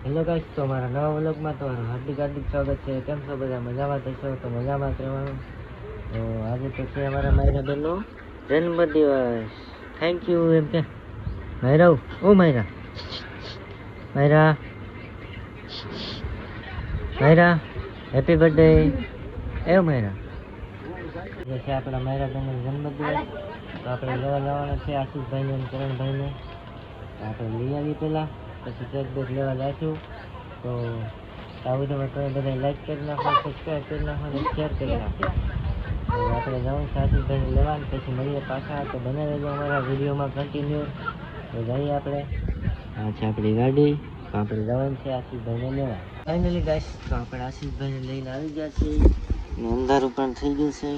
Hello guys, તો અમારા નવા વ્લોગમાં તમારું હાર્દિક સ્વાગત છે. કેમ છો બધા? મજામાં થશો તો મજામાં જ રહેવાનું. તો આજે તો છે અમારા માયરા બેનનો જન્મદિવસ. થેન્ક યુ એમ કે માયરા. ઓ માયરા, માયરા, માયરા, હેપી બર્થડે. એ માયરા, જે છે આપણા માયરા બેનનો જન્મદિવસ. તો આપણે લેવા જવાના છે આશીષભાઈને અને કરણભાઈને. આપણે લઈ આવીએ પહેલાં, પછી કેક બેક લેવા જઈશું. તો આ વિડીયોમાં તમે બધા લાઈક કરી નાખો, સબસ્ક્રાઈબ કરી નાખો અને શેર કરી નાખો. તો આપણે જવાનું છે આશીષભાઈને લેવા, પછી મળીએ પાછા. તો બને રહેજો અમારા વિડીયોમાં કન્ટિન્યુ. તો જઈએ આપણે. આ છે આપણી ગાડી. તો આપણે જવાનું છે આશીષભાઈને લેવા. ફાઇનલી ગાઈસ, તો આપણે આશીષભાઈને લઈને આવી ગયા છીએ અને અંધારું પણ થઈ ગયું છે.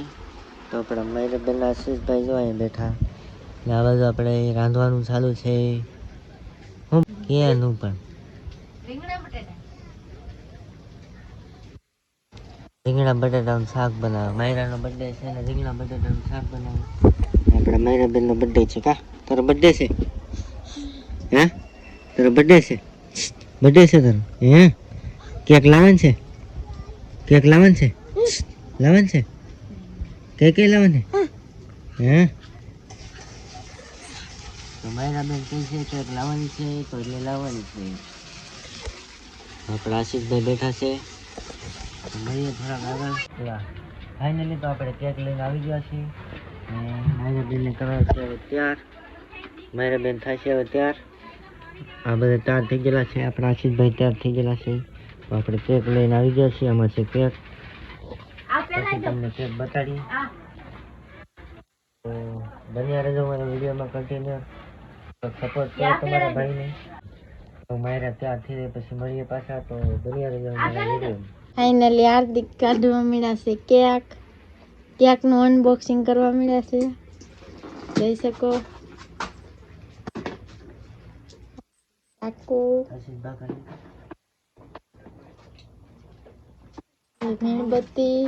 તો આપણા માયરા બેન આશીષભાઈ જો અહીંયા બેઠા ને આ બાજુ આપણે રાંધવાનું ચાલુ છે. હું ક્યાંનું પણ રીંગણા બટાટાનું શાક બનાવે. માયરાનો બર્થડે છે ને રીંગણા બટાટાનું શાક બનાવે. આપણા માયરા બેનનો બર્થડે છે. કા તારો બર્થડે છે? હે, તારો બર્થડે છે? બર્થડે છે તારો? હે, કેક લાવવાનું છે? કેક લાવવાનું છે? લાવવાનું છે? કઈ લાવવાની? હે, તો માયરા બેન કહે છે કેક લાવવાની છે, તો એટલે લાવવાની છે. આપણા આશીષભાઈ બેઠા છે. મળીએ થોડાક આગળ. ફાઇનલી તો આપણે કેક લઈને આવી ગયા છીએ. માયરા બેનને કરવા છે હવે તૈયાર. માયરા બેન થાય છે હવે તૈયાર. આ બધા તૈયાર થઈ ગયેલા છે. આપણા આશીષભાઈ તૈયાર થઈ ગયેલા છે. તો આપણે કેક લઈને આવી ગયા છીએ. આમાં છે કેક. પછી તમને કેક બતાડીએ. તો બન્યા રહેજો મારા વિડીયોમાં કન્ટિન્યુ. તો સપોર્ટ કરો તમારા ભાઈને. તો માયરા તૈયાર થઈ જાય પછી મળીએ પાછા. તો બન્યા રહેજો મારા વિડીયોમાં. ફાઇનલી હાર્દિક કાઢવા મળ્યા છે કેક. કેકનું અનબોક્સિંગ કરવા મળ્યા છે, જોઈ શકો. મીણબત્તી,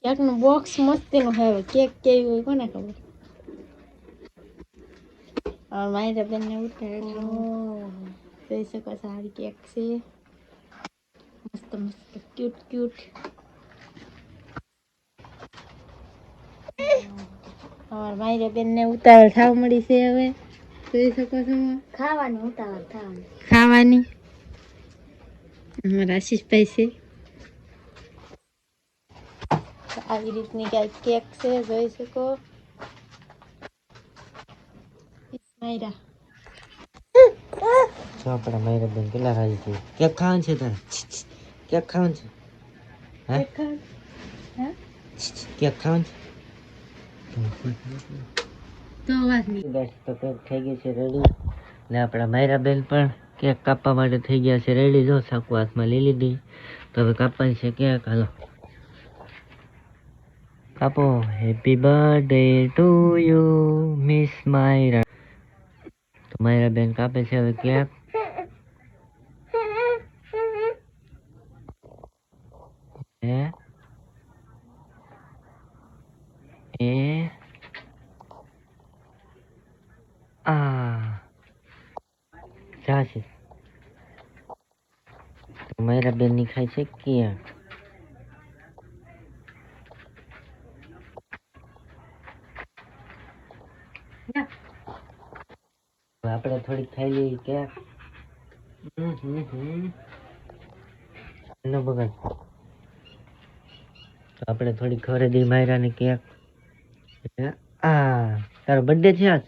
કેકનું બોક્સ મસ્તીનું હોય. કેક કેવી હોય કોને ખબર. માયરા બેનને ઉઠાડો જોઈ શકો. સારી કેક છે, મસ્ત મસ્ત ક્યુટ ક્યુટ. અમારા માયરા બેનને ઉતાવળ થાવ મળી છે હવે, જોઈ શકો છો. ખાવાની ઉતાવળ થવાની, ખાવાની. અમારા આશીષભાઈ છે. આવી રીતની કઈ કેક છે, જોઈ શકો. માયરા જો આપણા માયરા બેન કેટલા રાજી છે. કેક ખાવાનું છે તારે? કેક ખાવાનું છે? હે, કેક ખાવાનું છે? તો વાત નહીં. તો કેક થઈ ગઈ છે રેડી. ને આપણા માયરા બેન પણ કેક કાપવા માટે થઈ ગયા છે રેડી. જો ચાકુ હાથમાં લઈ લીધી. તો હવે કાપવાની છે કેક. હાલો કાપો. Happy birthday to you miss Myra. તો માયરા બેન કાપે છે હવે કેક. જાશે તો માયરા બેન ની ખાય છે કેક. આપણે થોડીક ખાઈ લઈએ કેક. નો બગાડ. તો આપણે થોડી ખવડાવી દઈએ માયરા ને કેક. તારો બર્થડે છે આજ?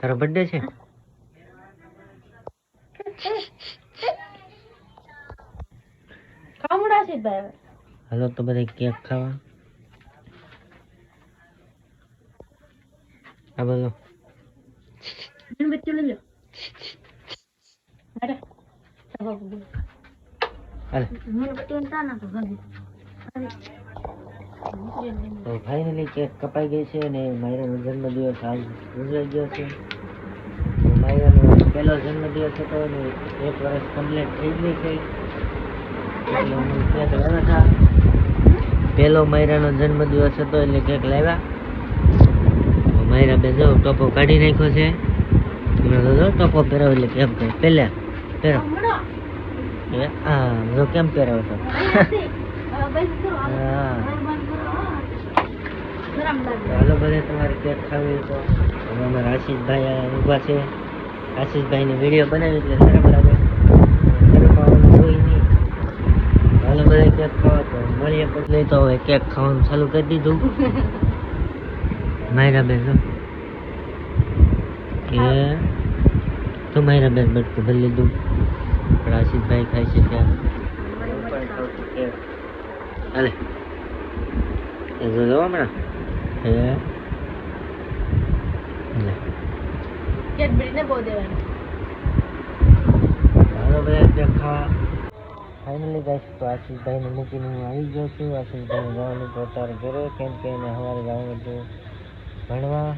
તારો બર્થડે છે? હાલો તો બધા કેક ખાવા. આ બોલો. તો ફાઇનલી કેક કપાઈ ગઈ છે અને માયરાનો જન્મદિવસ આજ ઉજવાઈ ગયો છે. માયરાનો પહેલો જન્મદિવસ હતો અને 1 વર્ષ કમ્પ્લીટ થઈ ગઈ છે. એટલે હું કેક લાવ્યા હતા. પહેલો માયરાનો જન્મદિવસ હતો એટલે કેક લાવ્યા. માયરા બે જો ટોપો કાઢી નાખ્યો છે. જો ટોપો પહેરાવ એટલે કેમ કહે પહેલા પહેરાવ. જો કેમ પહેરાવતો. હા હાલો બધે તમારે કેક ખાવી તો અમારા આશીષભાઈ ઊભા છે. આશીષભાઈની વિડીયો બનાવી એટલે શરમ લાગે. શરમ આવવાનું હોય નહીં. હાલો બધે કેક ખાવા તો મળીએ પછી. તો હવે કેક ખાવાનું ચાલુ કરી દીધું. માયરા બેન કે તો માયરા બેન બટકું ભરી લીધું. પણ આશીષભાઈ ખાય છે ત્યાં હાલે એ જો હમણાં હે હાલો બધા કેક ખાવા. ફાઇનલી ગાઈસ તો આશીષભાઈને મૂકીને હું આવી ગયો છું. આશીષભાઈને જવાનું તો અત્યારે ઘરે, કેમ કે એને સવારે જવાનું હતું ભણવા,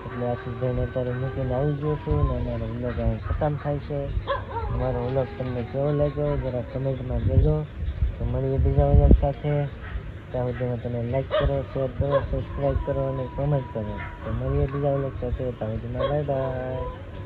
એટલે આશીષભાઈને અત્યારે મૂકીને આવી ગયો છું. ને અમારો વ્લોગ અહીં ખતમ થાય છે. અમારો વ્લોગ તમને કેવો લાગ્યો જરા કમેન્ટમાં કહેજો. તો મળીએ બીજા વ્લોગ સાથે. ત્યાં સુધીમાં તમે લાઈક કરો, શેર કરો, સબસ્ક્રાઈબ કરો અને કોમેન્ટ કરો. તો મળીએ બીજા વ્લોગ સાથે. ત્યાં સુધીમાં બાય બાય.